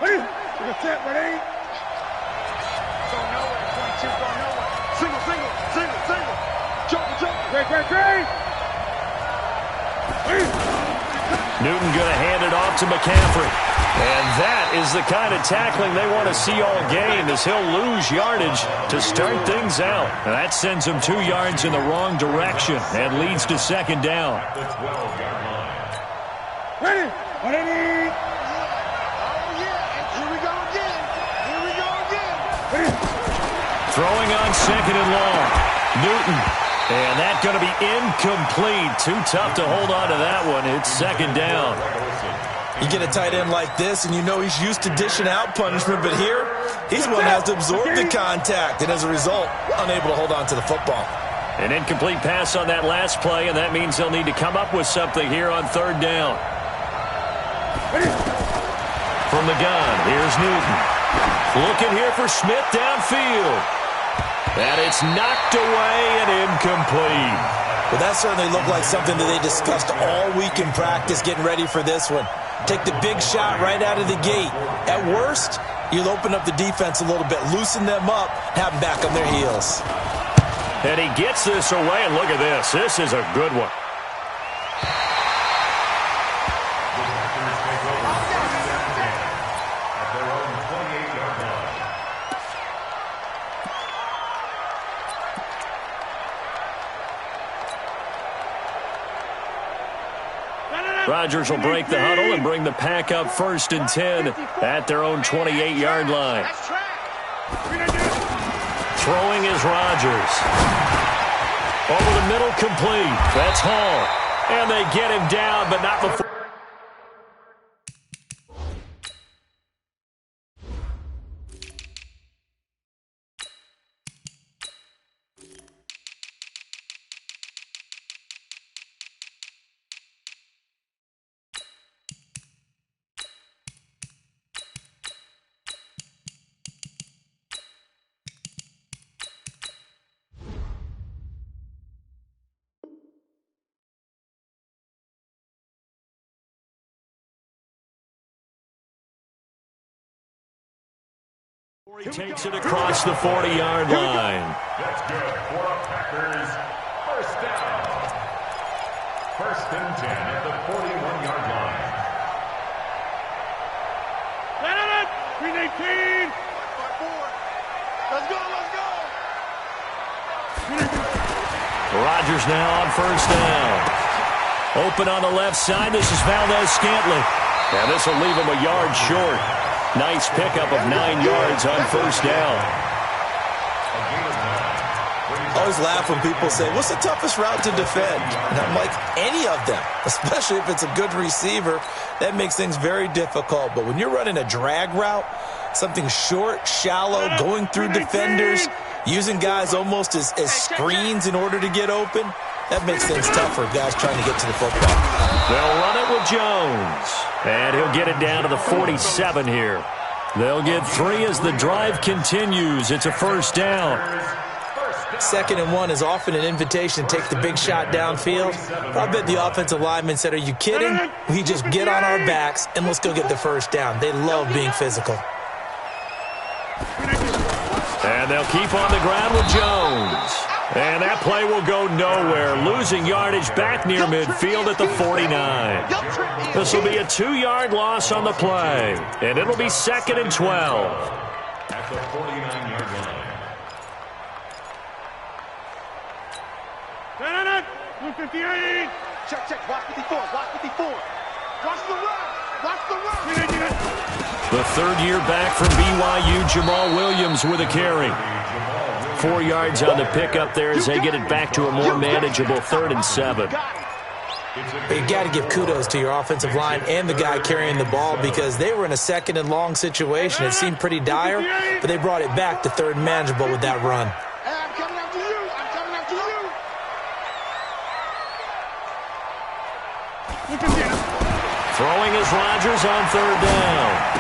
Ready? Take a set, ready? Go nowhere, 22, go nowhere. Single, single, single, single. Jump, jump. Great, great, great. Newton going to hand it off to McCaffrey. And that is the kind of tackling they want to see all game, as he'll lose yardage to start things out. And that sends him 2 yards in the wrong direction and leads to second down. Ready? Ready? Oh, yeah. Here we go again. Here we go again. Ready? Throwing on second and long. Newton. And that's going to be incomplete. Too tough to hold on to that one. It's second down. You get a tight end like this, and you know he's used to dishing out punishment, but here, he's one that has to absorb the contact, and as a result, unable to hold on to the football. An incomplete pass on that last play, and that means they'll need to come up with something here on third down. From the gun, here's Newton. Looking here for Smith downfield. And it's knocked away and incomplete. Well, that certainly looked like something that they discussed all week in practice getting ready for this one. Take the big shot right out of the gate. At worst, you'll open up the defense a little bit, loosen them up, have them back on their heels. And he gets this away, and look at this. This is a good one. Rodgers will break the huddle and bring the pack up 1st and 10 at their own 28-yard line. Throwing is Rodgers. Over the middle, complete. That's Hall. And they get him down, but not before. He takes it across the 40-yard line. That's good for a Packers first down. 1st and 10 at the 41-yard line. Let it! 319! Let's go, let's go! Rodgers now on 1st down. Open on the left side. This is Valdez-Scantling. And this will leave him a yard short. Nice pickup of 9 yards on 1st down. I always laugh when people say, what's the toughest route to defend? And I'm like, any of them, especially if it's a good receiver. That makes things very difficult. But when you're running a drag route, something short, shallow, going through defenders, using guys almost as screens in order to get open, that makes things tough for guys trying to get to the football. They'll run it with Jones. And he'll get it down to the 47 here. They'll get 3 as the drive continues. It's a 1st down. 2nd and 1 is often an invitation to take the big shot downfield. I bet the offensive lineman said, are you kidding? We just get on our backs and let's go get the 1st down. They love being physical. And they'll keep on the ground with Jones. And that play will go nowhere, losing yardage back near midfield at the 49. This will be a 2-yard loss on the play, and it'll be 2nd and 12. At the 49-yard line. 158! Check, check, watch 54, watch 54. Watch the run, watch the run. The 3rd year back from BYU, Jamal Williams with a carry. 4 yards on the pickup there as they get it back to a more manageable 3rd and 7. You got to give kudos to your offensive line and the guy carrying the ball because they were in a 2nd and long situation. It seemed pretty dire, but they brought it back to 3rd and manageable with that run. I'm coming after you, I'm coming after you. Throwing is Rodgers on 3rd down.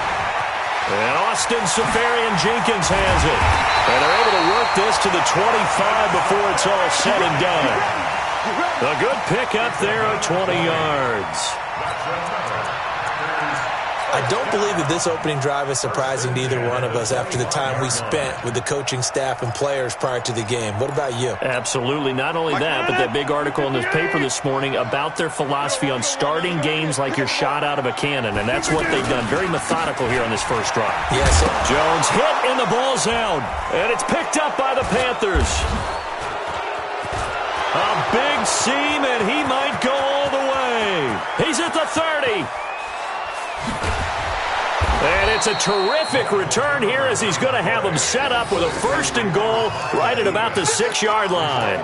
And Austin Safarian-Jenkins has it. And they're able to work this to the 25 before it's all said and done. A good pickup there at 20 yards. I don't believe that this opening drive is surprising to either one of us after the time we spent with the coaching staff and players prior to the game. What about you? Absolutely. Not only that, but that big article in this paper this morning about their philosophy on starting games like you're shot out of a cannon, and that's what they've done. Very methodical here on this first drive. Yes, sir. Jones hit, and the ball's out, and it's picked up by the Panthers. A big seam, and he might go all the way. He's at the 30. And it's a terrific return here as he's going to have them set up with a 1st and goal right at about the 6-yard line.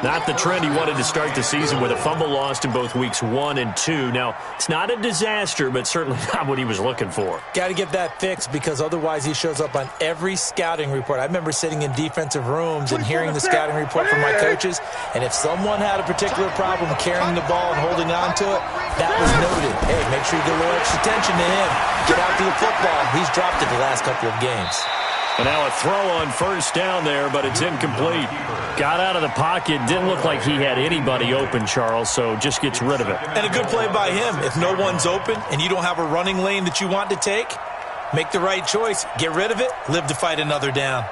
Not the trend he wanted to start the season with a fumble lost in both weeks 1 and 2. Now, it's not a disaster, but certainly not what he was looking for. Got to get that fixed because otherwise he shows up on every scouting report. I remember sitting in defensive rooms and hearing the scouting report from my coaches, and if someone had a particular problem carrying the ball and holding on to it, that was noted. Hey, make sure you give a little extra attention to him. Get out to the football. He's dropped it the last couple of games. And now a throw on 1st down there, but it's incomplete. Got out of the pocket. Didn't look like he had anybody open, Charles, so just gets rid of it. And a good play by him. If no one's open and you don't have a running lane that you want to take, make the right choice. Get rid of it. Live to fight another down.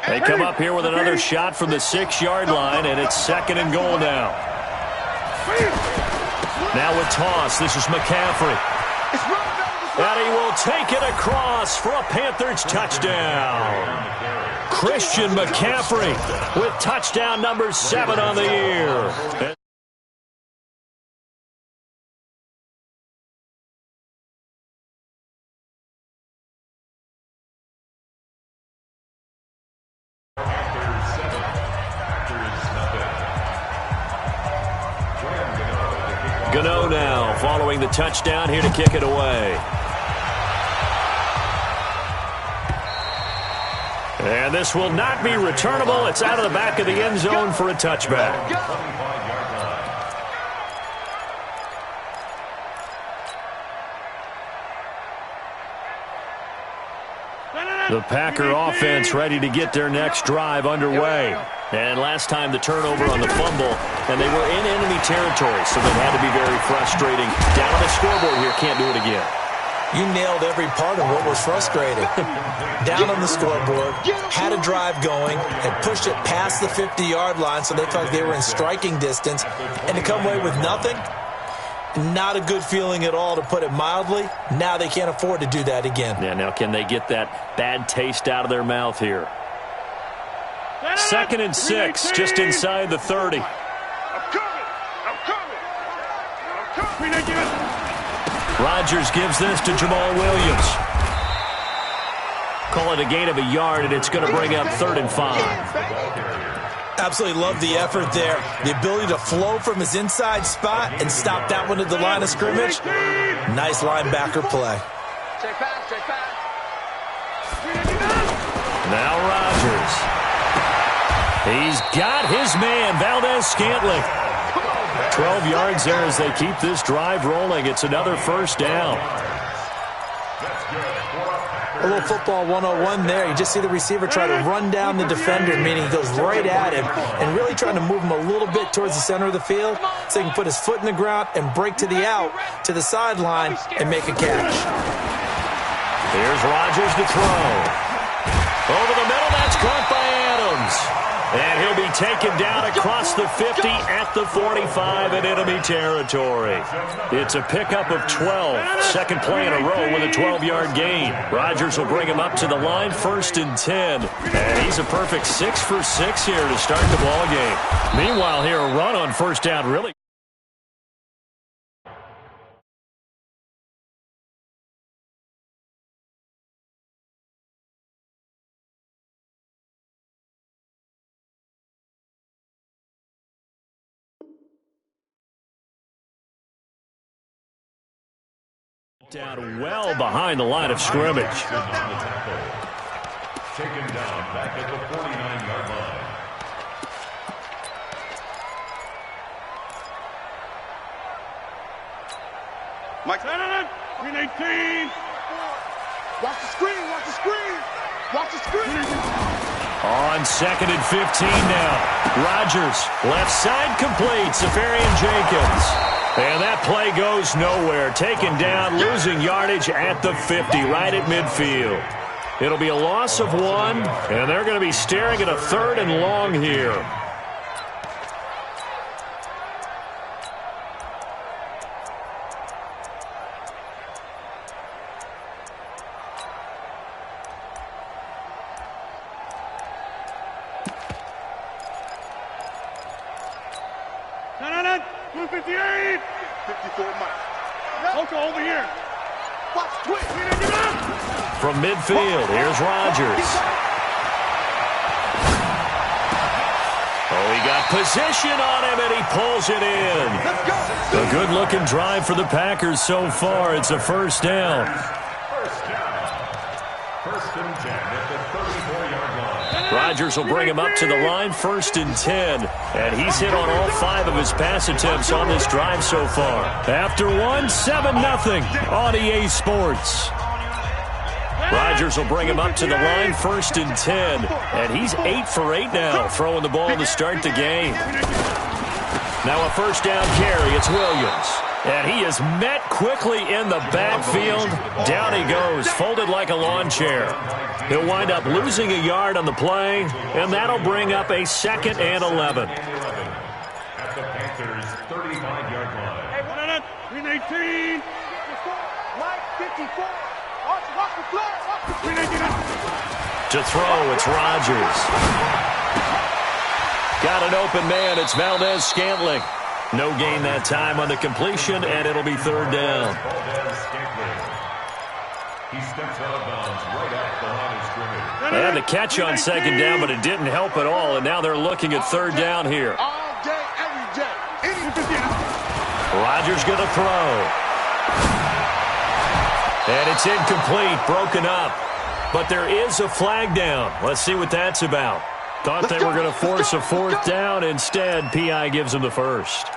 They come up here with another shot from the 6-yard line, and it's 2nd and goal now. Now with toss, this is McCaffrey. And he will take it across for a Panthers touchdown. Christian McCaffrey with touchdown number 7 on the year. Gano now, following the touchdown, here to kick it away. And this will not be returnable. It's out of the back of the end zone for a touchback. The Packer offense ready to get their next drive underway. And last time the turnover on the fumble, and they were in enemy territory, so that had to be very frustrating. Down on the scoreboard here, can't do it again. You nailed every part of what was frustrating. Down on the scoreboard, had a drive going, had pushed it past the 50-yard line so they felt like they were in striking distance, and to come away with nothing, not a good feeling at all, to put it mildly. Now they can't afford to do that again. Yeah, now can they get that bad taste out of their mouth here? 2nd and 6, just inside the 30. Rodgers gives this to Jamal Williams. Call it a gain of a yard, and it's going to bring up 3rd and 5. Absolutely love the effort there. The ability to flow from his inside spot and stop that one at the line of scrimmage. Nice linebacker play. Now Rodgers. He's got his man, Valdez-Scantling. 12 yards there as they keep this drive rolling. It's another 1st down. A little football 101 there. You just see the receiver try to run down the defender, meaning he goes right at him and really trying to move him a little bit towards the center of the field so he can put his foot in the ground and break to the out, to the sideline, and make a catch. Here's Rodgers to throw. Over the middle, that's caught by Adams. And he'll be taken down across the 50 at the 45 in enemy territory. It's a pickup of 12. Second play in a row with a 12-yard gain. Rodgers will bring him up to the line, 1st and 10. And he's a perfect 6 for 6 here to start the ball game. Meanwhile, here a run on 1st down really. Down well behind the line of scrimmage. Taken down back at the 49-yard line. Mike, green 18. Watch the screen, watch the screen. Watch the screen. On 2nd and 15 now. Rodgers, left side complete. Safarian-Jenkins. And that play goes nowhere. Taken down, losing yardage at the 50, right at midfield. It'll be a loss of 1, and they're going to be staring at a 3rd and long here. Over here. From midfield, here's Rodgers. Oh, he got position on him, and he pulls it in. A good-looking drive for the Packers so far. It's a first down. First and 10 at the 34-yard line. Rodgers will bring him up to the line, 1st and 10. And he's hit on all 5 of his pass attempts on this drive so far. After 1, 7-0 on EA Sports. Rodgers will bring him up to the line, 1st and 10. And he's 8 for 8 now, throwing the ball to start the game. Now a first down carry. It's Williams. And he is met quickly in the backfield. Down he goes, folded like a lawn chair. He'll wind up losing a yard on the play, and that'll bring up a 2nd and 11. At the Panthers' 35-yard line. Hey, 318. Mike 54. To throw, it's Rodgers. Got an open man. It's Valdez-Scantling. No gain that time on the completion, and it'll be 3rd down. He steps out of bounds right at the line of scrimmage. They had the catch on 2nd down, but it didn't help at all, and now they're looking at 3rd down here. All day, every day. Rodgers going to throw. And it's incomplete, broken up. But there is a flag down. Let's see what that's about. Thought they were going to force a 4th down. Instead, P.I. gives them the 1st.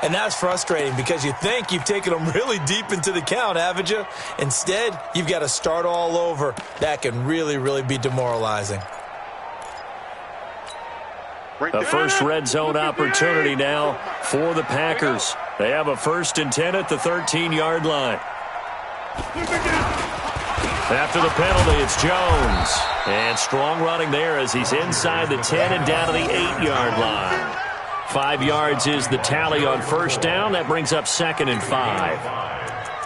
And that's frustrating because you think you've taken them really deep into the count, haven't you? Instead, you've got to start all over. That can really, really be demoralizing. The first red zone opportunity now for the Packers. They have a 1st and 10 at the 13-yard line. After the penalty, it's Jones. And strong running there as he's inside the 10 and down to the 8-yard line. 5 yards is the tally on 1st down. That brings up 2nd and 5.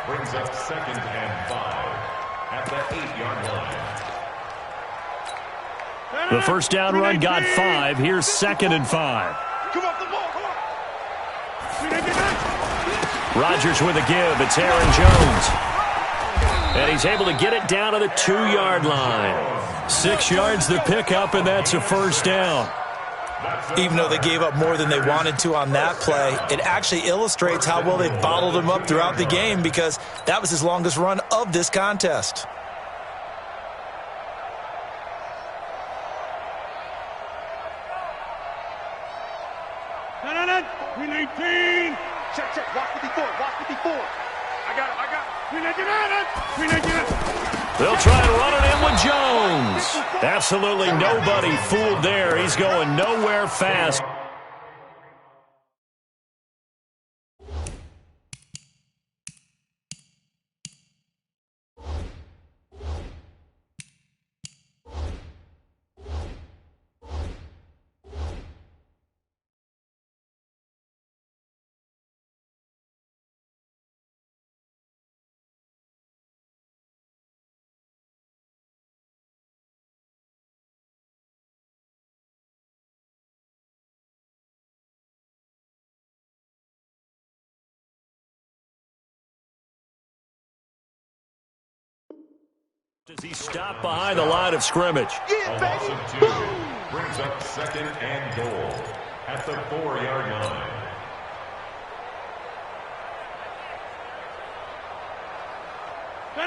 Brings up 2nd and 5 at the 8-yard line. The first down run got 5. Here's 2nd and 5. Come off the ball, come on. Rodgers with a give. It's Aaron Jones. And he's able to get it down to the 2-yard line. 6 yards the pickup, and that's a 1st down. Even though they gave up more than they wanted to on that play, it actually illustrates how well they bottled him up throughout the game because that was his longest run of this contest. No. 319. Check. Watch 54. I got it. 319. They'll try to run it in with Jones. Absolutely nobody fooled there. He's going nowhere fast. As he stopped behind the line of scrimmage. A loss of 2 brings up 2nd and goal at the 4-yard line.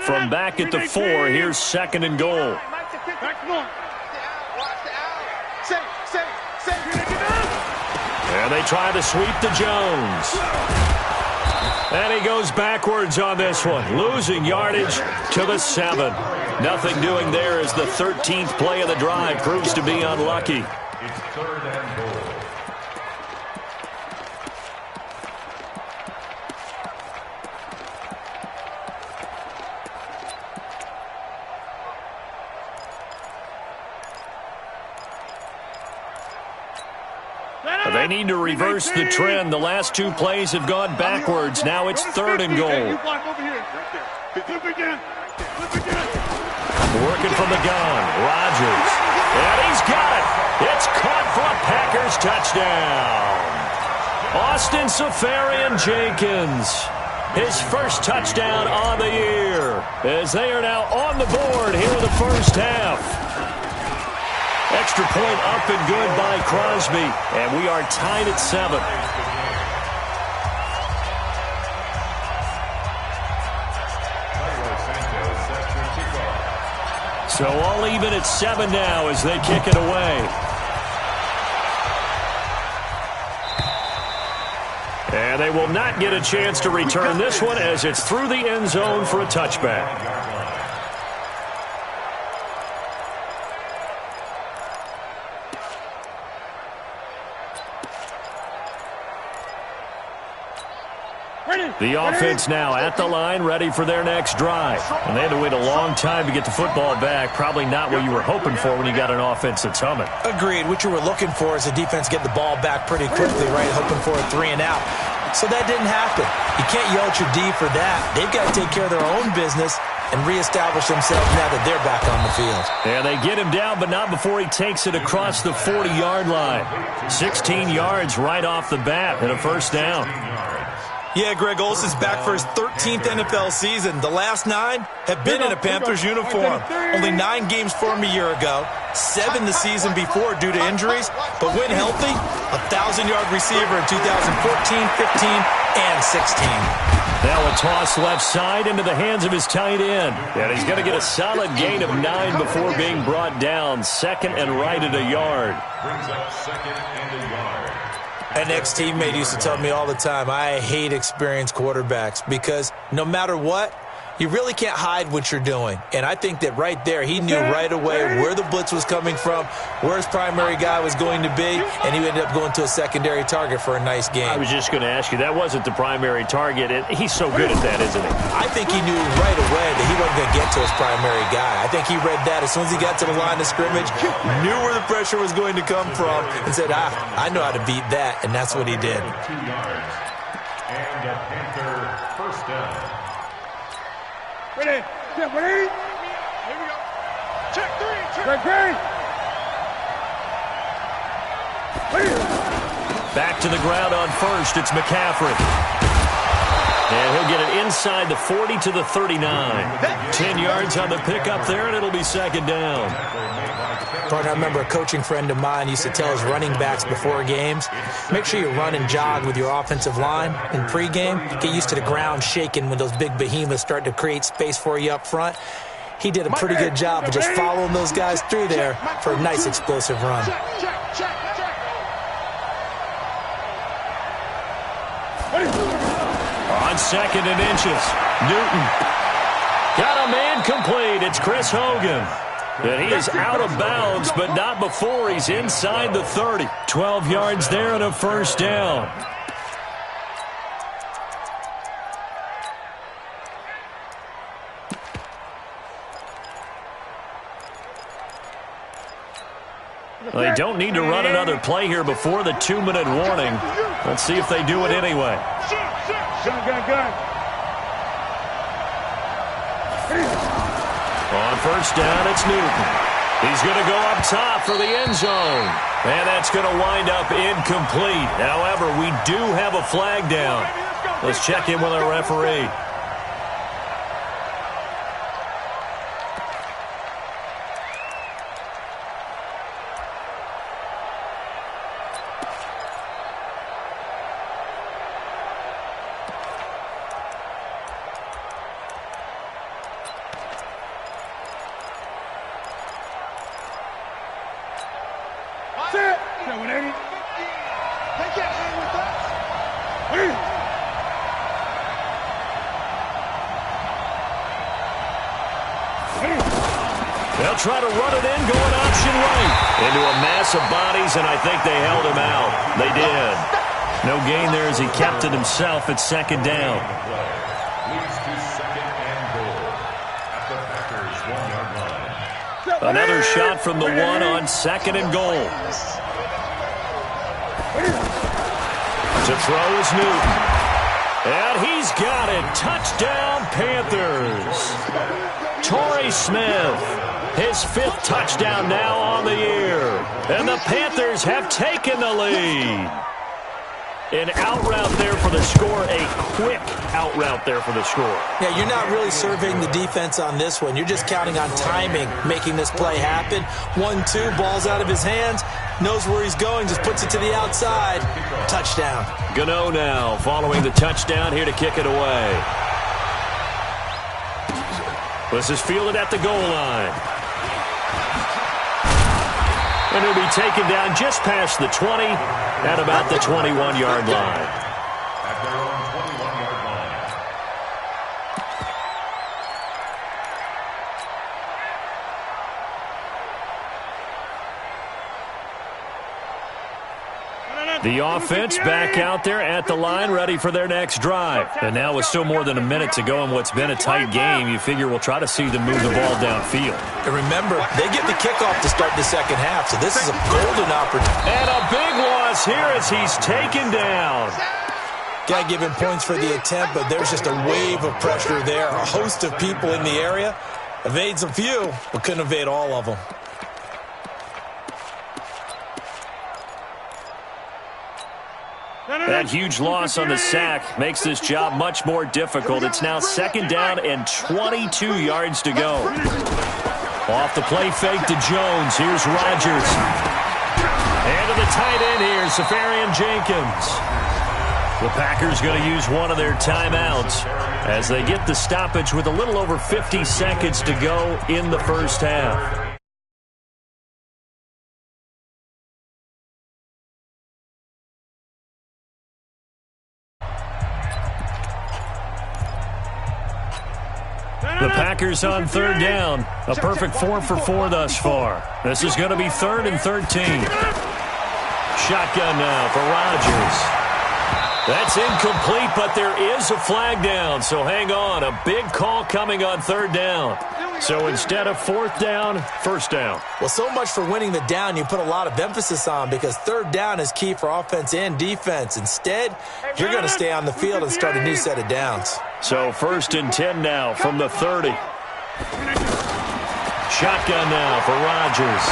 From back at the 4, here's 2nd and goal. And they try to sweep to Jones. And he goes backwards on this one, losing yardage to the 7. Nothing doing there as the 13th play of the drive proves to be unlucky. It's 3rd and goal. They need to reverse the trend. The last 2 plays have gone backwards. Now it's 3rd and goal. Working from the gun, Rodgers. And he's got it. It's caught for a Packers touchdown. Austin Safarian-Jenkins, his first touchdown on the year, as they are now on the board here in the first half. Extra point up and good by Crosby, and we are tied at 7. So all even at 7 now as they kick it away. And they will not get a chance to return this one as it's through the end zone for a touchback. The offense now at the line, ready for their next drive. And they had to wait a long time to get the football back. Probably not what you were hoping for when you got an offense that's humming. Agreed. What you were looking for is the defense get the ball back pretty quickly, right? Hoping for a 3 and out. So that didn't happen. You can't yell at your D for that. They've got to take care of their own business and reestablish themselves now that they're back on the field. Yeah, they get him down, but not before he takes it across the 40-yard line. 16 yards right off the bat and a first down. Yeah, Greg Olsen's back for his 13th NFL season. The last 9 have been in a Panthers uniform. Only 9 games for him a year ago, 7 the season before due to injuries. But when healthy, a 1,000-yard receiver in 2014, 15, and 16. Now a toss left side into the hands of his tight end. And he's going to get a solid gain of 9 before being brought down. 2nd and right at a yard. Brings up 2nd and a yard. An ex-teammate used to tell me all the time, I hate experienced quarterbacks because no matter what, you really can't hide what you're doing. And I think that right there, he knew right away where the blitz was coming from, where his primary guy was going to be, and he ended up going to a secondary target for a nice game. I was just going to ask you, that wasn't the primary target. He's so good at that, isn't he? I think he knew right away that he wasn't going to get to his primary guy. I think he read that as soon as he got to the line of scrimmage, knew where the pressure was going to come from, and said, I know how to beat that, and that's what he did. 2 yards. And a Panther first down. Ready? Get ready. Here we go. Check 3. Check 3. Back to the ground on first. It's McCaffrey. And he'll get it inside the 40 to the 39. 10 yards on the pickup there, and it'll be 2nd down. Partner, I remember a coaching friend of mine used to tell his running backs before games, make sure you run and jog with your offensive line in pregame. Get used to the ground shaking when those big behemoths start to create space for you up front. He did a pretty good job of just following those guys through there for a nice explosive run. On 2nd and inches, Newton. Got a man complete. It's Chris Hogan. And he is out of bounds, but not before he's inside the 30. 12 yards there and a first down. Well, they don't need to run another play here before the 2-minute warning. Let's see if they do it anyway. Gun. On first down, it's Newton. He's going to go up top for the end zone. And that's going to wind up incomplete. However, we do have a flag down. Let's check in with our referee. They'll try to run it in, going option right. Into a mass of bodies, and I think they held him out. They did. No gain there as he kept it himself at second down. Leads to second and goal at the Packers' 1-yard line. Another shot from the one on second and goal. To throw is Newton. And he's got it. Touchdown, Panthers. Torrey Smith, his 5th touchdown now on the year. And the Panthers have taken the lead. An out route there for the score, a quick out route there for the score. Yeah, you're not really surveying the defense on this one. You're just counting on timing, making this play happen. 1-2, ball's out of his hands, knows where he's going, just puts it to the outside. Touchdown. Gano now following the touchdown here to kick it away. This is fielded at the goal line. And he'll be taken down just past the 20 at about the 21-yard line. At their own 21-yard line. The offense back out there at the line, ready for their next drive. And now with still more than a minute to go in what's been a tight game, you figure we'll try to see them move the ball downfield. And remember, they get the kickoff to start the second half, so this is a golden opportunity. And a big loss here as he's taken down. Got to give him points for the attempt, but there's just a wave of pressure there. A host of people in the area. Evades a few, but couldn't evade all of them. That huge loss on the sack makes this job much more difficult. It's now second down and 22 yards to go. Off the play fake to Jones. Here's Rodgers. And to the tight end here, Safarian Jenkins. The Packers going to use one of their timeouts as they get the stoppage with a little over 50 seconds to go in the first half. The Packers on third down. A perfect 4 for 4 thus far. This is going to be 3rd and 13. Shotgun now for Rodgers. That's incomplete, but there is a flag down, so hang on. A big call coming on third down. So instead of 4th down, 1st down. Well, so much for winning the down you put a lot of emphasis on because third down is key for offense and defense. Instead, you're going to stay on the field and start a new set of downs. So 1st and 10 now from the 30. Shotgun now for Rodgers.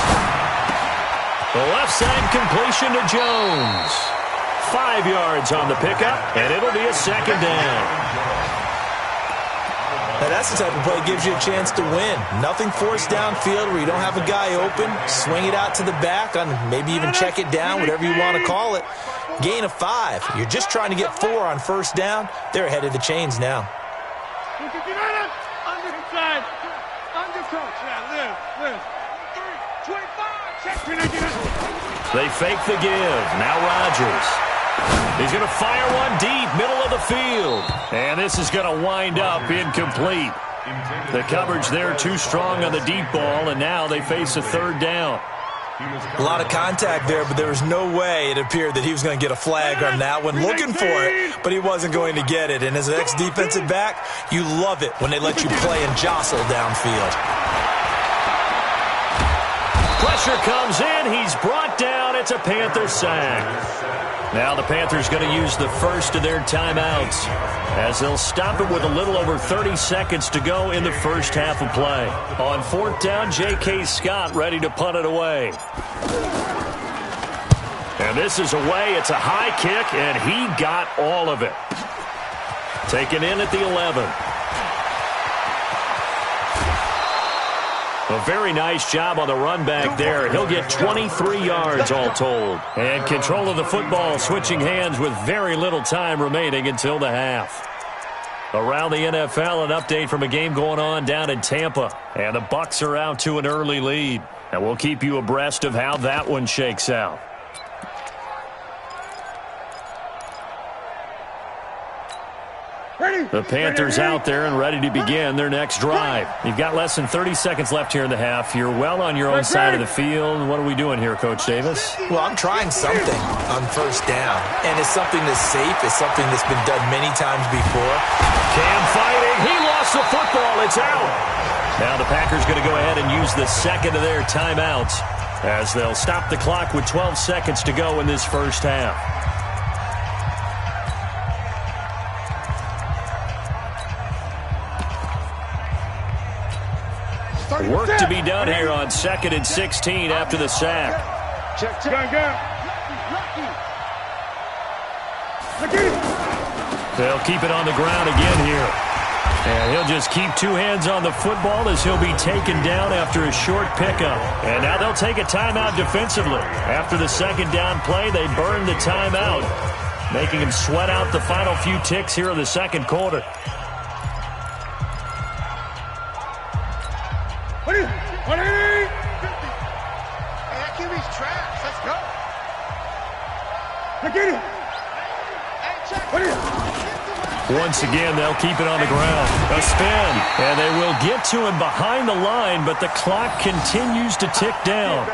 The left side completion to Jones. 5 yards on the pickup, and it'll be a second down. Now that's the type of play that gives you a chance to win. Nothing forced downfield where you don't have a guy open. Swing it out to the back, on maybe even check it down, whatever you want to call it. Gain of 5. You're just trying to get 4 on 1st down. They're ahead of the chains now. They fake the give. Now Rodgers. He's going to fire one deep, middle of the field. And this is going to wind up incomplete. The coverage there too strong on the deep ball, and now they face a 3rd down. A lot of contact there, but there was no way it appeared that he was going to get a flag on that one. Looking for it, but he wasn't going to get it. And as an ex-defensive back, you love it when they let you play and jostle downfield. Pressure comes in. He's brought down. It's a Panther sack. Now the Panthers going to use the first of their timeouts as they'll stop it with a little over 30 seconds to go in the first half of play. On 4th down, J.K. Scott ready to punt it away. And this is away. It's a high kick, and he got all of it. Taken in at the 11. A very nice job on the run back there. He'll get 23 yards all told. And control of the football switching hands with very little time remaining until the half. Around the NFL, an update from a game going on down in Tampa. And the Bucs are out to an early lead. And we'll keep you abreast of how that one shakes out. Ready? The Panthers out there and ready to begin their next drive. You've got less than 30 seconds left here in the half. You're well on your own side of the field. What are we doing here, Coach Davis? Well, I'm trying something on first down, and it's something that's safe. It's something that's been done many times before. Cam fighting. He lost the football. It's out. Now the Packers going to go ahead and use the second of their timeouts as they'll stop the clock with 12 seconds to go in this first half. Work to be done here on 2nd and 16 after the sack. Check. They'll keep it on the ground again here. And he'll just keep two hands on the football as he'll be taken down after a short pickup. And now they'll take a timeout defensively. After the second down play, they burn the timeout, making him sweat out the final few ticks here in the second quarter. Once again, they'll keep it on the ground. A spin, and they will get to him behind the line, but the clock continues to tick down.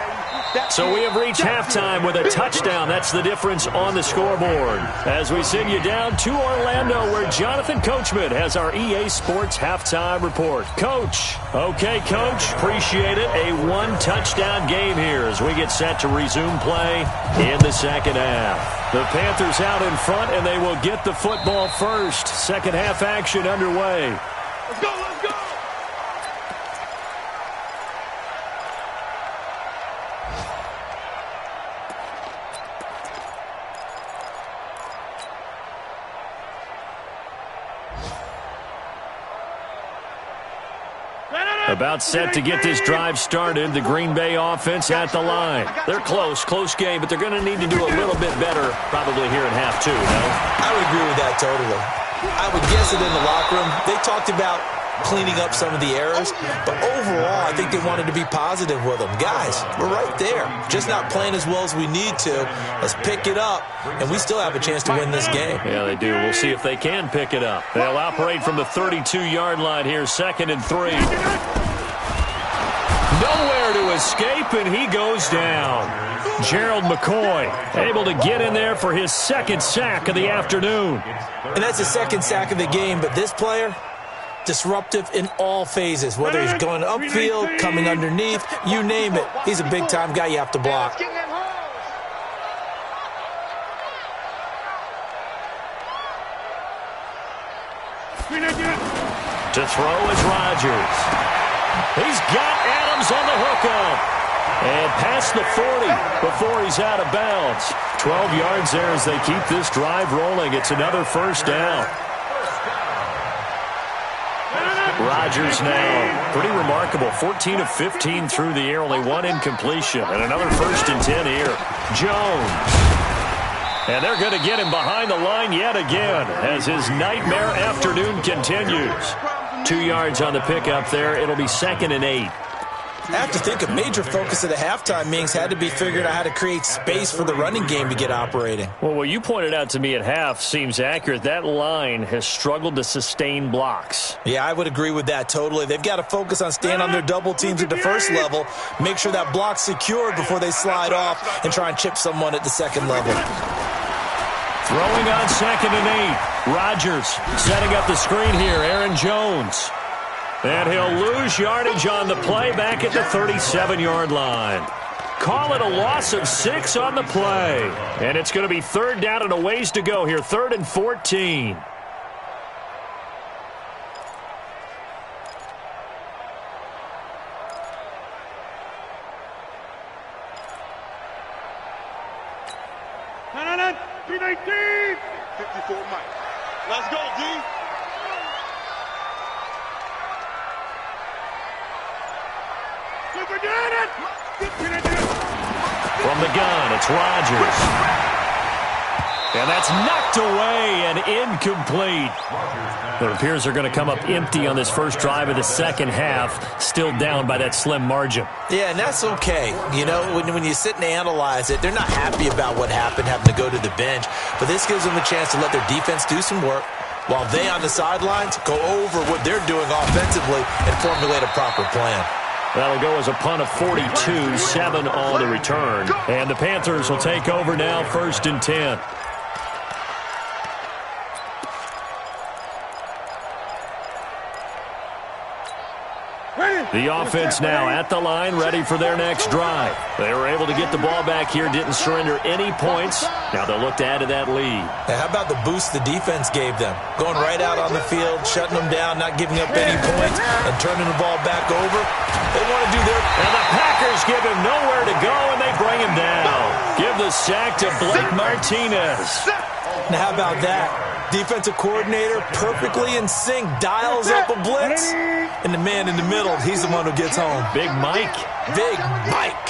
So we have reached halftime with a touchdown. That's the difference on the scoreboard. As we send you down to Orlando, where Jonathan Coachman has our EA Sports halftime report. Coach. Okay, Coach. Appreciate it. A one-touchdown game here as we get set to resume play in the second half. The Panthers out in front, and they will get the football first. Second half action underway. Let's go, let's go! About set to get this drive started. The Green Bay offense at the line. They're close game, but they're going to need to do a little bit better probably here in half two, no? I would agree with that totally. I would guess it in the locker room. They talked about cleaning up some of the errors, but overall, I think they wanted to be positive with them. Guys, we're right there. Just not playing as well as we need to. Let's pick it up, and we still have a chance to win this game. Yeah, they do. We'll see if they can pick it up. They'll operate from the 32-yard line here, 2nd and 3. Nowhere to escape, and he goes down. Gerald McCoy able to get in there for his second sack of the afternoon. And that's the second sack of the game, but this player, disruptive in all phases, whether he's going upfield, coming underneath, you name it. He's a big-time guy you have to block. To throw is Rodgers. He's got Adams on the hookup. And past the 40 before he's out of bounds. 12 yards there as they keep this drive rolling. It's another first down. Rodgers now, pretty remarkable. 14 of 15 through the air, only one incompletion. And another 1st and 10 here. Jones. And they're going to get him behind the line yet again as his nightmare afternoon continues. 2 yards on the pickup there. It'll be 2nd and 8. I have to think a major focus of the halftime meetings had to be figuring out how to create space for the running game to get operating. Well, what you pointed out to me at half seems accurate. That line has struggled to sustain blocks. Yeah, I would agree with that totally. They've got to focus on staying on their double teams at the first level, make sure that block's secured before they slide off and try and chip someone at the second level. Throwing on 2nd and 8. Rodgers setting up the screen here. Aaron Jones. And he'll lose yardage on the play back at the 37-yard line. Call it a loss of 6 on the play. And it's going to be 3rd down and a ways to go here. 3rd and 14. No. 319. 54 Mike. Let's go, D. From the gun, it's Rodgers. And that's knocked away and incomplete. It appears they're going to come up empty on this first drive of the second half, still down by that slim margin. Yeah, and that's okay. You know, when you sit and analyze it, they're not happy about what happened, having to go to the bench. But this gives them a chance to let their defense do some work, while they on the sidelines go over what they're doing offensively and formulate a proper plan. That'll go as a punt of 42, 7 on the return. And the Panthers will take over now, 1st and 10. The offense now at the line, ready for their next drive. They were able to get the ball back here, didn't surrender any points. Now they'll look to add to that lead. Now, how about the boost the defense gave them? Going right out on the field, shutting them down, not giving up any points, and turning the ball back over. They want to do their... And the Packers give him nowhere to go, and they bring him down. Give the sack to Blake Martinez. Now, how about that? Defensive coordinator perfectly in sync, dials up a blitz, and the man in the middle, he's the one who gets home. Big Mike. Big Mike.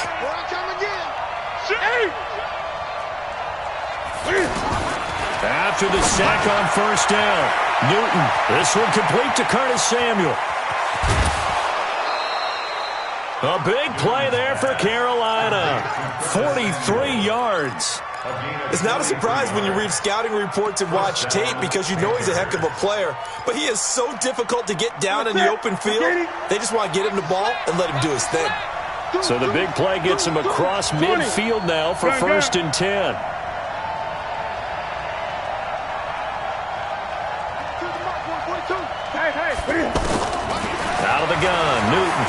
After the sack on 1st down, Newton. This one complete to Curtis Samuel. A big play there for Carolina. 43 yards. It's not a surprise when you read scouting reports and watch tape because you know he's a heck of a player. But he is so difficult to get down in the open field. They just want to get him the ball and let him do his thing. So the big play gets him across midfield now for 1st and 10. Out of the gun, Newton.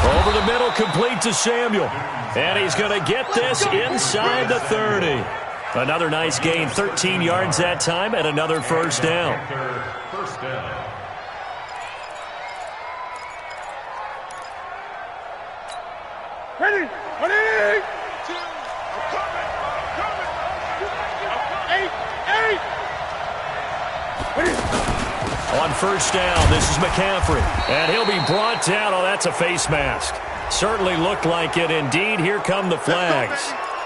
Over the middle, complete to Samuel. And he's going to get this inside the 30. Another nice gain, 13 yards that time, and another 1st down. First down. Ready? Ready? On 1st down, this is McCaffrey. And he'll be brought down. Oh, that's a face mask. Certainly looked like it. Indeed, here come the flags.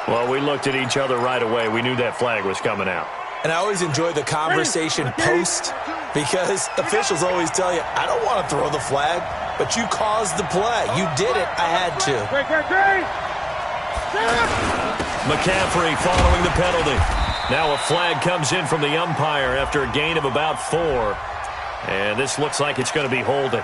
Well, we looked at each other right away. We knew that flag was coming out. And I always enjoy the conversation post because officials always tell you, I don't want to throw the flag, but you caused the play. You did it. I had to. McCaffrey following the penalty. Now a flag comes in from the umpire after a gain of about 4. And this looks like it's going to be holding.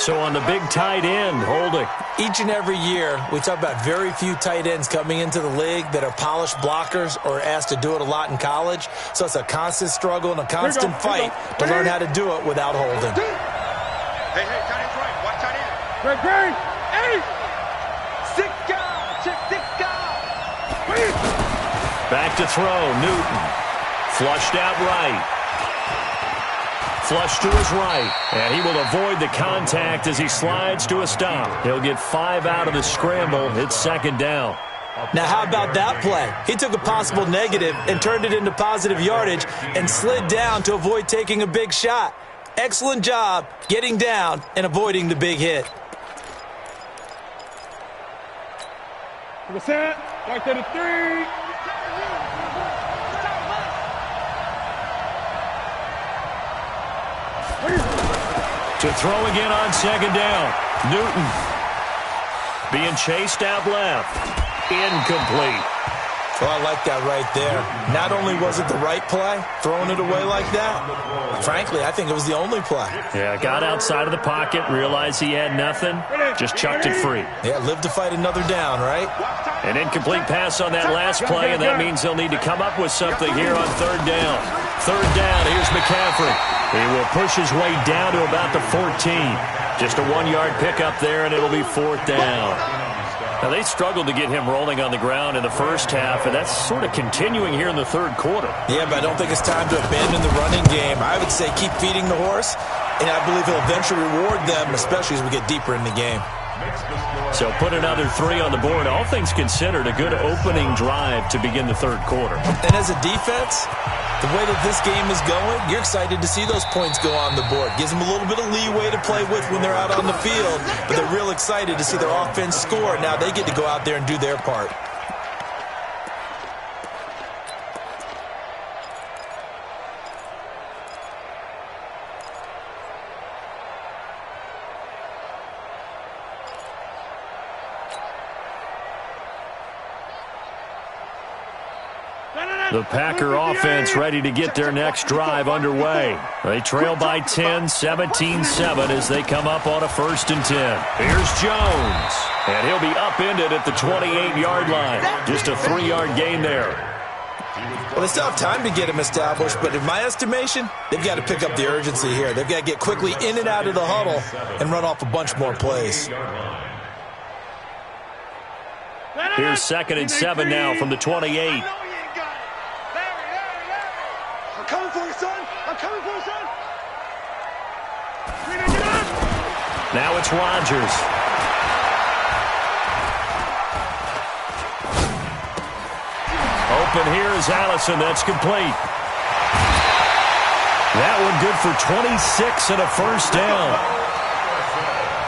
So on the big tight end, holding. Each and every year, we talk about very few tight ends coming into the league that are polished blockers or asked to do it a lot in college. So it's a constant struggle and a constant fight to learn how to do it without holding. Hey, tight end's right. Watch tight end. Great. Hey! Sick guy. Check sick guy. Back to throw, Newton. Flushed out right. Flush to his right, and he will avoid the contact as he slides to a stop. He'll get 5 out of the scramble. It's 2nd down. Now, how about that play? He took a possible negative and turned it into positive yardage and slid down to avoid taking a big shot. Excellent job getting down and avoiding the big hit. Set. Right to the 3. To throw again on 2nd down. Newton being chased out left. Incomplete. Well, I like that right there. Not only was it the right play, throwing it away like that, frankly, I think it was the only play. Yeah, got outside of the pocket, realized he had nothing, just chucked it free. Yeah, live to fight another down, right? An incomplete pass on that last play, and that means they'll need to come up with something here on 3rd down. 3rd down, here's McCaffrey. He will push his way down to about the 14. Just a 1-yard pickup there, and it'll be 4th down. Now, they struggled to get him rolling on the ground in the first half, and that's sort of continuing here in the 3rd quarter. Yeah, but I don't think it's time to abandon the running game. I would say keep feeding the horse, and I believe he'll eventually reward them, especially as we get deeper in the game. So put another 3 on the board. All things considered, a good opening drive to begin the 3rd quarter. And as a defense, the way that this game is going, you're excited to see those points go on the board. Gives them a little bit of leeway to play with when they're out on the field, but they're real excited to see their offense score. Now they get to go out there and do their part. The Packer offense ready to get their next drive underway. They trail by 10, 17-7 as they come up on a 1st and 10. Here's Jones, and he'll be upended at the 28-yard line. Just a 3-yard gain there. Well, they still have time to get him established, but in my estimation, they've got to pick up the urgency here. They've got to get quickly in and out of the huddle and run off a bunch more plays. Here's 2nd and 7 now from the 28. I'm coming for you, son. I'm coming for you, son. Now it's Rodgers. Open here is Allison. That's complete. That one good for 26 and a 1st down.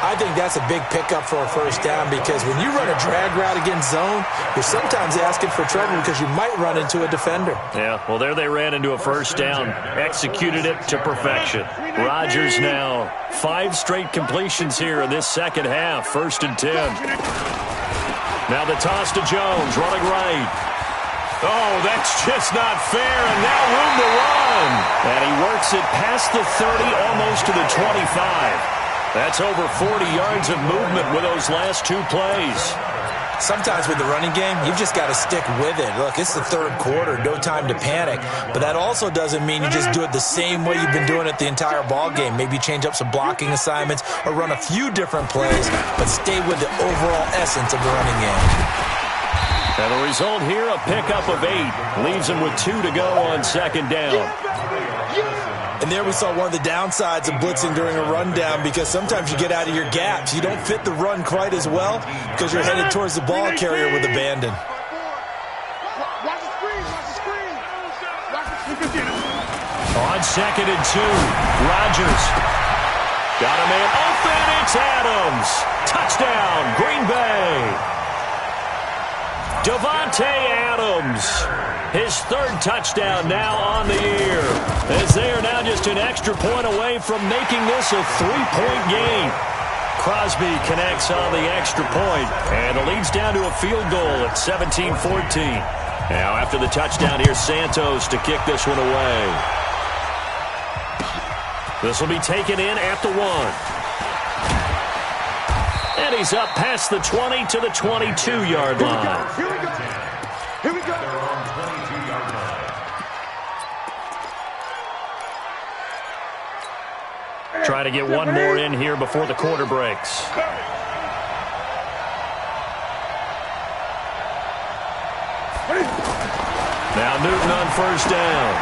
I think that's a big pickup for a 1st down because when you run a drag route against zone, you're sometimes asking for trouble because you might run into a defender. Yeah, well, there they ran into a 1st down. Executed it to perfection. Rodgers now 5 straight completions here in this 2nd half. 1st and 10. Now the toss to Jones, running right. Oh, that's just not fair, and now room to run. And he works it past the 30, almost to the 25. That's over 40 yards of movement with those last 2 plays. Sometimes with the running game, you've just got to stick with it. Look, it's the 3rd quarter, no time to panic. But that also doesn't mean you just do it the same way you've been doing it the entire ball game. Maybe change up some blocking assignments or run a few different plays, but stay with the overall essence of the running game. And the result here, a pickup of 8. Leaves him with 2 to go on 2nd down. And there we saw one of the downsides of blitzing during a rundown because sometimes you get out of your gaps. You don't fit the run quite as well because you're headed towards the ball carrier with abandon. Watch the screen. Watch the screen. On 2nd and 2, Rodgers. Got a man open. It's Adams. Touchdown, Green Bay. Davante Adams, his 3rd touchdown now on the year, as they are now just an extra point away from making this a 3-point game. Crosby connects on the extra point, and it leads down to a field goal at 17-14. Now after the touchdown, here's Santos to kick this one away. This will be taken in at the 1. And he's up past the 20 to the 22-yard line. Here we go. Here we go. Try to get one more in here before the quarter breaks. Now Newton on 1st down.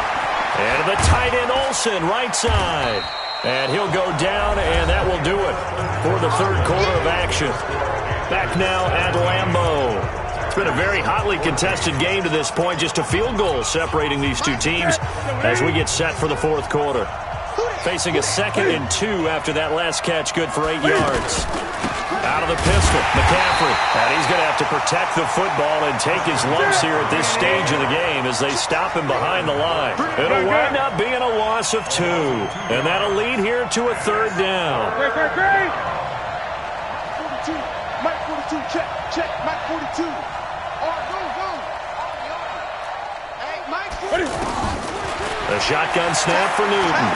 And the tight end Olsen, right side. And he'll go down, and that will do it for the 3rd quarter of action. Back now at Lambeau. It's been a very hotly contested game to this point. Just a field goal separating these 2 teams as we get set for the 4th quarter. Facing a 2nd and 2 after that last catch, good for 8 yards. Out of the pistol, McCaffrey. And he's going to have to protect the football and take his lumps here at this stage of the game as they stop him behind the line. It'll wind up being a loss of 2. And that'll lead here to a 3rd down. Great. 42. Mike 42. Check. Mike 42. All right, go. Hey, Mike 42. The shotgun snap for Newton.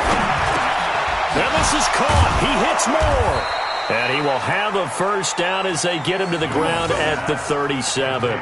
Now this is caught. He hits more. And he will have a 1st down as they get him to the ground at the 37.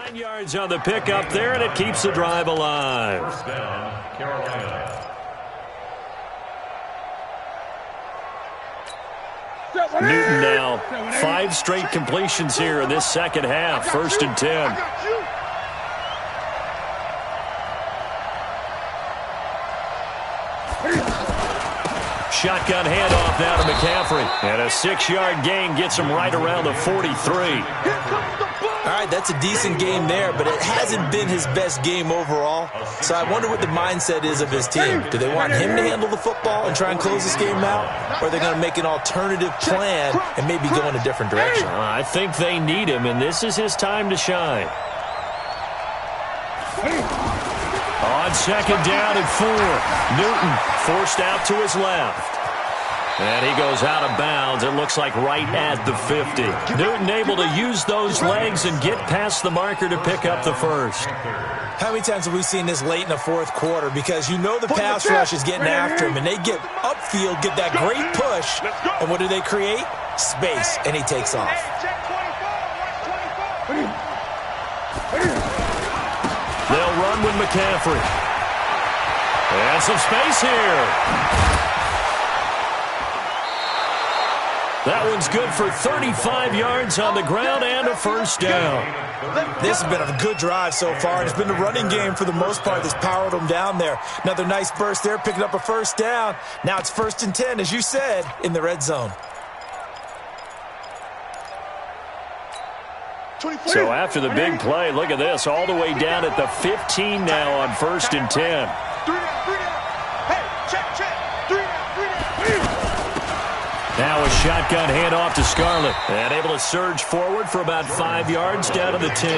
9 yards on the pickup there, and it keeps the drive alive. First down, Carolina. Newton now 5 straight completions here in this second half. 1st and 10. Shotgun handoff now to McCaffrey. And a 6-yard gain gets him right around the 43. All right, that's a decent game there, but it hasn't been his best game overall. So I wonder what the mindset is of his team. Do they want him to handle the football and try and close this game out? Or are they going to make an alternative plan and maybe go in a different direction? I think they need him, and this is his time to shine. On 2nd down and 4. Newton forced out to his left. And he goes out of bounds, it looks like right at the 50. Newton able to use those legs and get past the marker to pick up the first. How many times have we seen this late in the 4th quarter? Because you know the pass rush is getting after him, and they get upfield, get that great push, and what do they create? Space, and he takes off. They'll run with McCaffrey. And some space here. That one's good for 35 yards on the ground and a 1st down. This has been a good drive so far, and it's been the running game for the most part that's powered them down there. Another nice burst there, picking up a 1st down. Now it's 1st and 10, as you said, in the red zone. So after the big play, look at this, all the way down at the 15 now on 1st and 10. Now a shotgun handoff to Scarlett. And able to surge forward for about 5 yards down to the 10.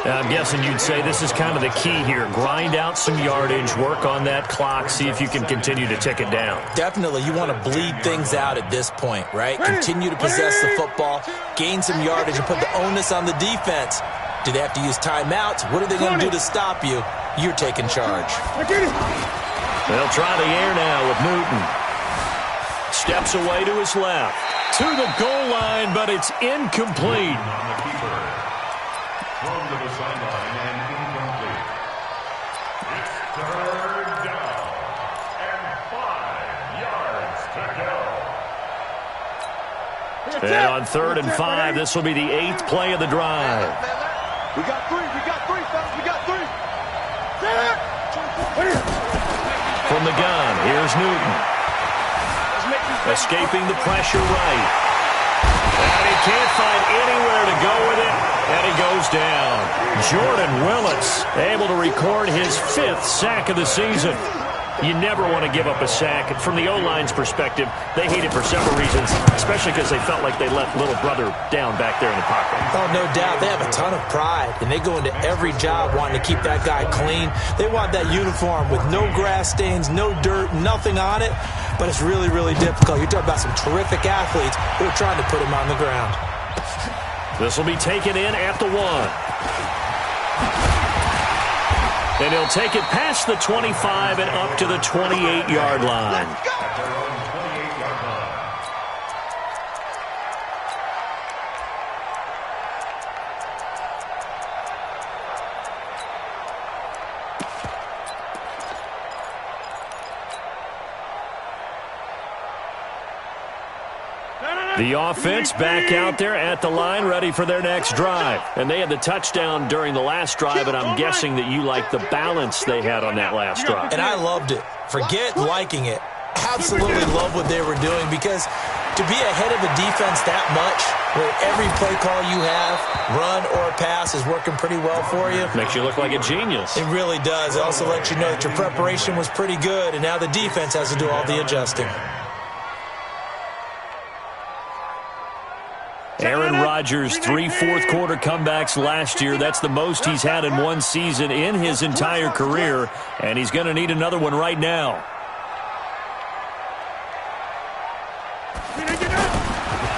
Now I'm guessing you'd say this is kind of the key here. Grind out some yardage, work on that clock, see if you can continue to tick it down. Definitely. You want to bleed things out at this point, right? Continue to possess the football, gain some yardage, and put the onus on the defense. Do they have to use timeouts? What are they going to do to stop you? You're taking charge. They'll try the air now with Newton. Steps away to his left. To the goal line, but it's incomplete. Thrown to the sideline and incomplete. It's 3rd down and 5 yards to go. And on 3rd and 5, this will be the 8th play of the drive. We got 3, fellas, we got 3. From the gun, here's Newton. Escaping the pressure right. And he can't find anywhere to go with it, and he goes down. Jordan Willis able to record his 5th sack of the season. You never want to give up a sack. From the O-line's perspective, they hate it for several reasons, especially because they felt like they let little brother down back there in the pocket. Oh, no doubt. They have a ton of pride, and they go into every job wanting to keep that guy clean. They want that uniform with no grass stains, no dirt, nothing on it, but it's really, really difficult. You're talking about some terrific athletes who are trying to put him on the ground. This will be taken in at the 1. And he'll take it past the 25 and up to the 28-yard line. The offense back out there at the line, ready for their next drive. And they had the touchdown during the last drive, and I'm guessing that you like the balance they had on that last drive. And I loved it. Forget liking it. Absolutely love what they were doing, because to be ahead of a defense that much, where every play call you have, run or pass, is working pretty well for you. Makes you look like a genius. It really does. It also lets you know that your preparation was pretty good, and now the defense has to do all the adjusting. Aaron Rodgers, 3 fourth-quarter comebacks last year. That's the most he's had in one season in his entire career, and he's going to need another one right now.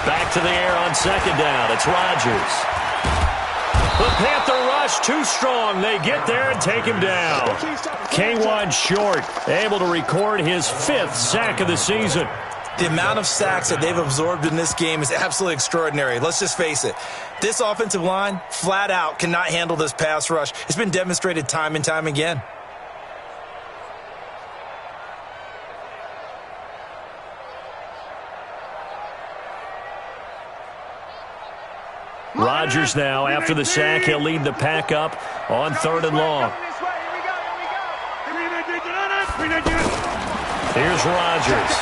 Back to the air on 2nd down. It's Rodgers. The Panther rush too strong. They get there and take him down. K'Wan Short able to record his 5th sack of the season. The amount of sacks that they've absorbed in this game is absolutely extraordinary. Let's just face it. This offensive line, flat out, cannot handle this pass rush. It's been demonstrated time and time again. Rodgers now, after the sack, he'll lead the pack up on 3rd and long. Here's Rodgers.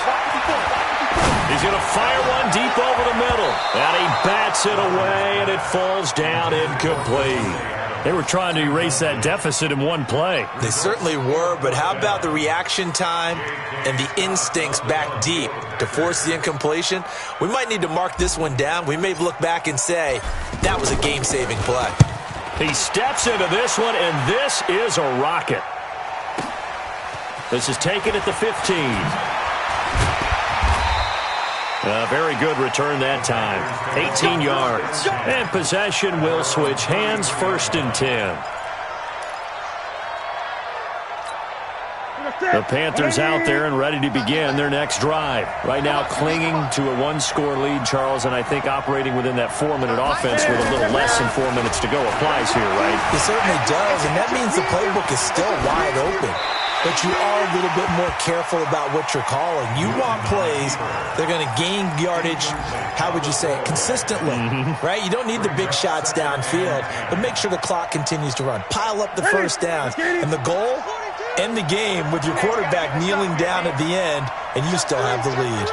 He's going to fire one deep over the middle. And he bats it away, and it falls down incomplete. They were trying to erase that deficit in one play. They certainly were, but how about the reaction time and the instincts back deep to force the incompletion? We might need to mark this one down. We may look back and say, that was a game-saving play. He steps into this one, and this is a rocket. This is taken at the 15. A very good return that time. 18 yards. And possession will switch hands, 1st and 10. The Panthers out there and ready to begin their next drive. Right now clinging to a 1-score lead, Charles, and I think operating within that 4-minute offense with a little less than 4 minutes to go applies here, right? It certainly does, and that means the playbook is still wide open. But you are a little bit more careful about what you're calling. You want plays that are going to gain yardage, how would you say it, consistently, right? You don't need the big shots downfield, but make sure the clock continues to run. Pile up the first downs. And the goal, end the game with your quarterback kneeling down at the end, and you still have the lead.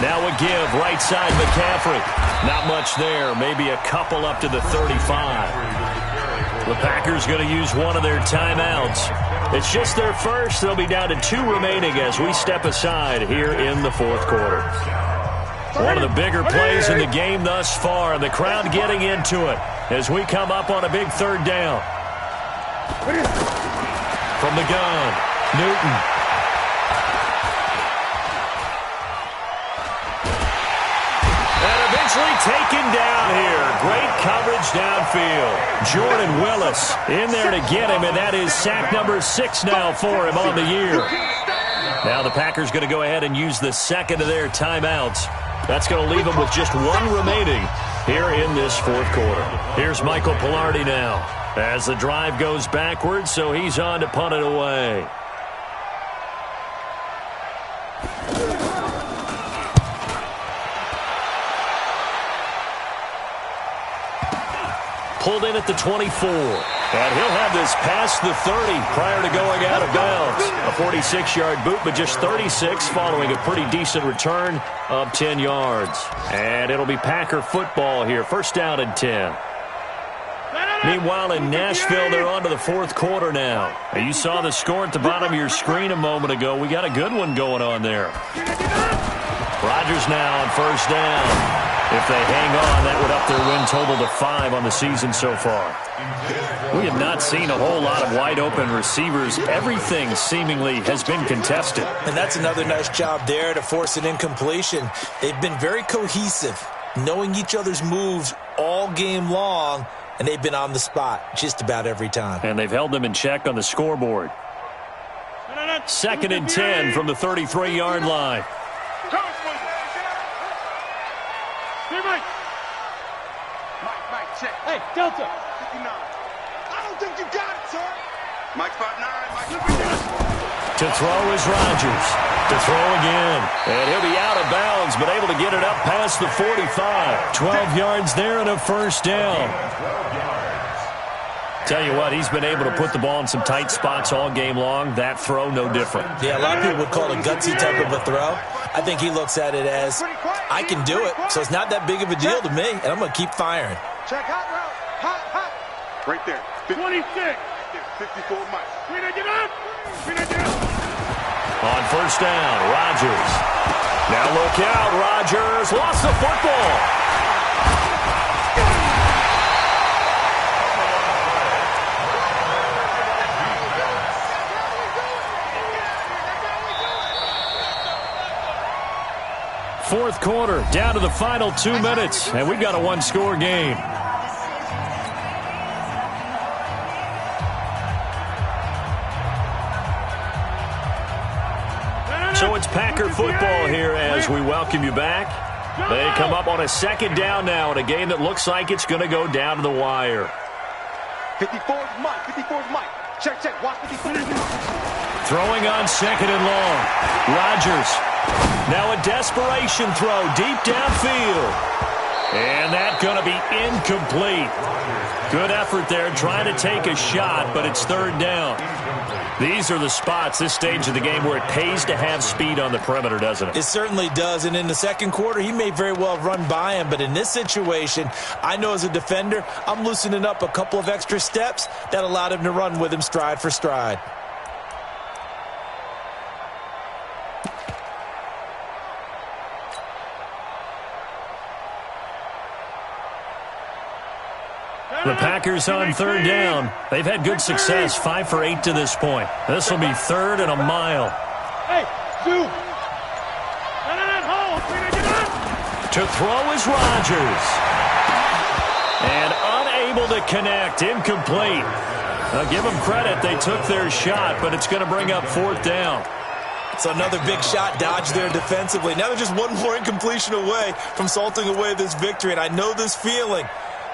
Now a give, right side McCaffrey. Not much there, maybe a couple up to the 35. The Packers going to use one of their timeouts. It's just their first. They'll be down to 2 remaining as we step aside here in the 4th quarter. One of the bigger plays in the game thus far, and the crowd getting into it as we come up on a big 3rd down. From the gun, Newton. Taken down here. Great coverage downfield. Jordan Willis in there to get him, and that is sack number 6 now for him on the year. Now the Packers going to go ahead and use the second of their timeouts. That's going to leave them with just 1 remaining here in this 4th quarter. Here's Michael Pilardi now as the drive goes backwards, so he's on to punt it away. Pulled in at the 24. And he'll have this past the 30 prior to going out of bounds. A 46-yard boot, but just 36 following a pretty decent return of 10 yards. And it'll be Packer football here. 1st down and 10. Meanwhile, in Nashville, they're on to the 4th quarter now. And you saw the score at the bottom of your screen a moment ago. We got a good one going on there. Rodgers now on 1st down. If they hang on, that would up their win total to 5 on the season so far. We have not seen a whole lot of wide-open receivers. Everything seemingly has been contested. And that's another nice job there to force an incompletion. They've been very cohesive, knowing each other's moves all game long, and they've been on the spot just about every time. And they've held them in check on the scoreboard. 2nd and 10 from the 33-yard line. Mike, check. Hey, Delta. 59. I don't think you got it, sir. Mike 5'9". Mike, look at this. To throw is Rodgers. To throw again. And he'll be out of bounds, but able to get it up past the 45. 12 yards there and a 1st down. Tell you what, he's been able to put the ball in some tight spots all game long. That throw, no different. Yeah, a lot of people would call it a gutsy type of a throw. I think he looks at it as, I can do it, so it's not that big of a deal to me, and I'm going to keep firing. Check hot route. Hot. Right there. 26. 54 Mike. On 1st down, Rodgers. Now look out, Rodgers lost the football. Fourth quarter, down to the final 2 minutes, and we've got a 1-score game. So it's Packer football here as we welcome you back. They come up on a second down now in a game that looks like it's going to go down to the wire. 54's Mike. 54's Mike. Check, check. Watch 54. Throwing on second and long. Rodgers. Now a desperation throw deep downfield. And that's going to be incomplete. Good effort there trying to take a shot, but it's third down. These are the spots, this stage of the game, where it pays to have speed on the perimeter, doesn't it? It certainly does, and in the second quarter, he may very well run by him, but in this situation, I know as a defender, I'm loosening up a couple of extra steps that allowed him to run with him stride for stride. The Packers on third down. They've had good success, 5 for 8 to this point. This will be third and a mile. Hey, Sue. To throw is Rodgers. And unable to connect, incomplete. Now give them credit, they took their shot, but it's going to bring up fourth down. It's another big shot dodged there defensively. Now they're just one more incompletion away from salting away this victory, and I know this feeling.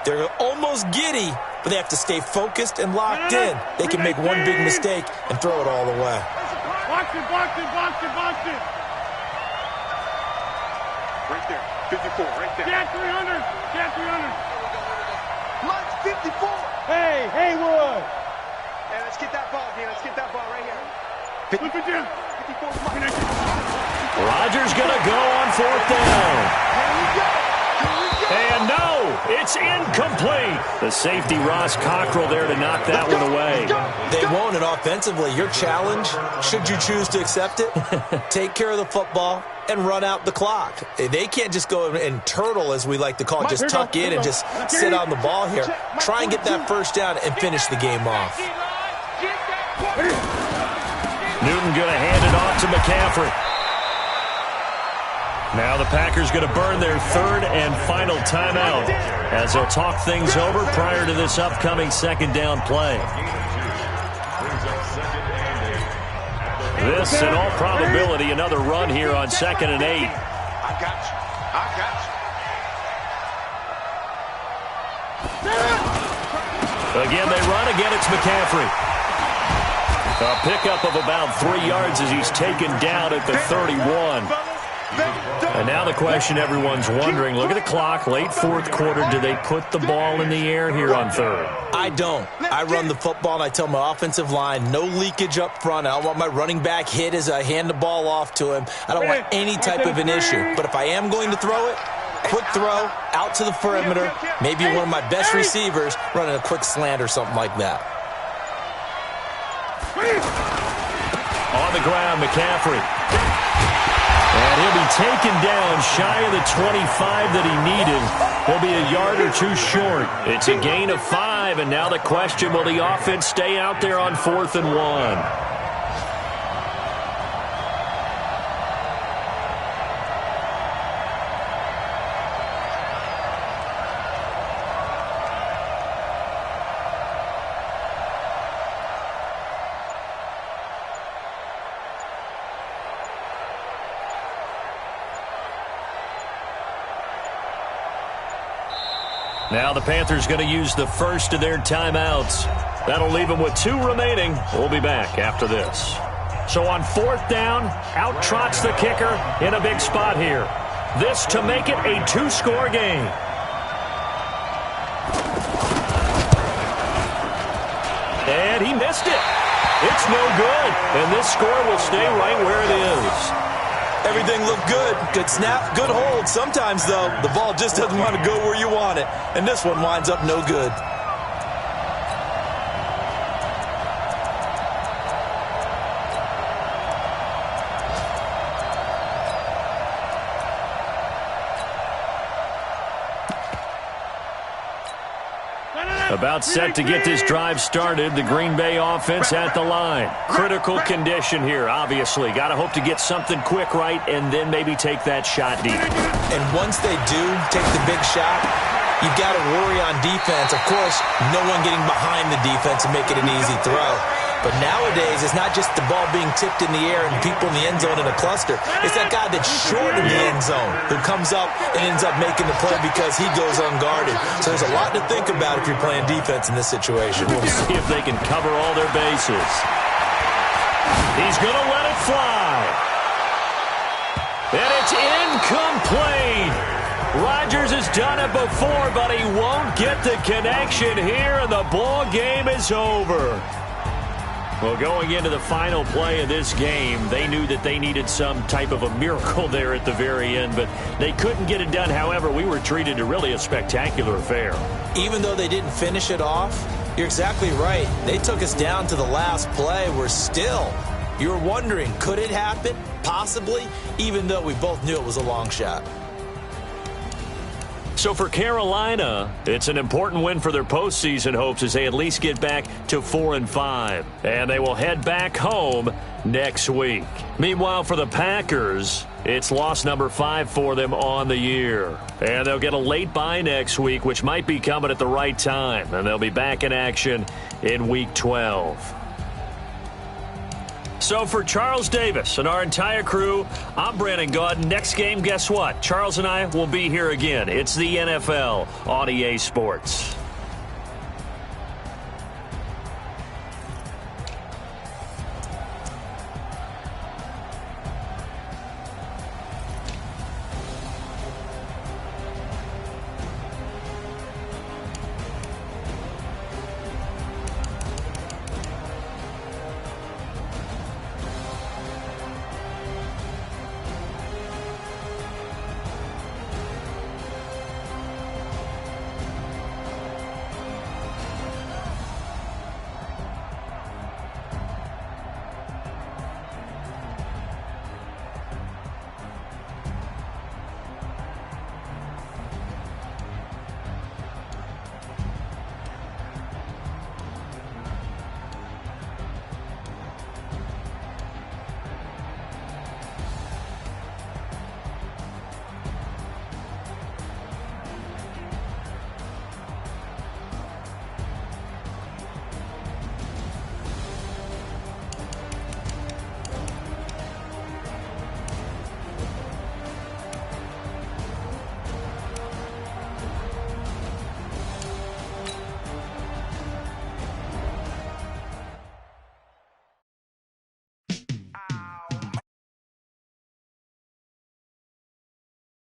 They're almost giddy, but they have to stay focused and locked in. They can make one big mistake and throw it all away. Box it, box it, box it, box it. Right there, 54, right there. Get 300, get 300. Lunch 54. Hey, Haywood. Hey, let's get that ball, D. Let's get that ball right here. Look at you. 54's Mike. Rodgers going to go on fourth down. Here we go. And no, it's incomplete. The safety, Ross Cockrell, there to knock that one away. They won't, and offensively, your challenge, should you choose to accept it, take care of the football and run out the clock. They can't just go and turtle, as we like to call it, just tuck in and just sit on the ball here. Try and get that first down and finish the game off. Newton going to hand it off to McCaffrey. Now the Packers going to burn their third and final timeout as they'll talk things over prior to this upcoming second down play. This, in all probability, another run here on 2nd and 8. I got you. I got you. Again, they run. Again, it's McCaffrey. A pickup of about 3 yards as he's taken down at the 31. And now the question everyone's wondering, look at the clock, late fourth quarter, do they put the ball in the air here on third? I don't. I run the football, and I tell my offensive line, no leakage up front. I don't want my running back hit as I hand the ball off to him. I don't want any type of an issue. But if I am going to throw it, quick throw, out to the perimeter, maybe one of my best receivers running a quick slant or something like that. On the ground, McCaffrey. And he'll be taken down shy of the 25 that he needed. He'll be a yard or two short. It's a gain of 5, and now the question, will the offense stay out there on 4th and 1? Now the Panthers going to use the first of their timeouts. That'll leave them with 2 remaining. We'll be back after this. So on 4th down, out trots the kicker in a big spot here. This to make it a 2-score game. And he missed it. It's no good. And this score will stay right where it is. Everything looked good. Good snap, good hold. Sometimes, though, the ball just doesn't want to go where you want it. And this one winds up no good. About set to get this drive started, the Green Bay offense at the line. Critical condition here, obviously. Got to hope to get something quick right and then maybe take that shot deep. And once they do take the big shot, you've got to worry on defense. Of course, no one getting behind the defense and make it an easy throw. But nowadays, it's not just the ball being tipped in the air and people in the end zone in a cluster. It's that guy that's short in the end zone who comes up and ends up making the play because he goes unguarded. So there's a lot to think about if you're playing defense in this situation. We'll see if they can cover all their bases. He's going to let it fly. And it's incomplete. Rodgers has done it before, but he won't get the connection here, and the ball game is over. Well, going into the final play of this game, they knew that they needed some type of a miracle there at the very end, but they couldn't get it done. However, we were treated to really a spectacular affair. Even though they didn't finish it off, you're exactly right. They took us down to the last play. We're still, you were wondering, could it happen? Possibly, even though we both knew it was a long shot. So for Carolina, it's an important win for their postseason hopes as they at least get back to 4-5. And they will head back home next week. Meanwhile, for the Packers, it's loss number 5 for them on the year. And they'll get a late bye next week, which might be coming at the right time. And they'll be back in action in Week 12. So for Charles Davis and our entire crew, I'm Brandon Gaudin. Next game, guess what? Charles and I will be here again. It's the NFL on EA Sports.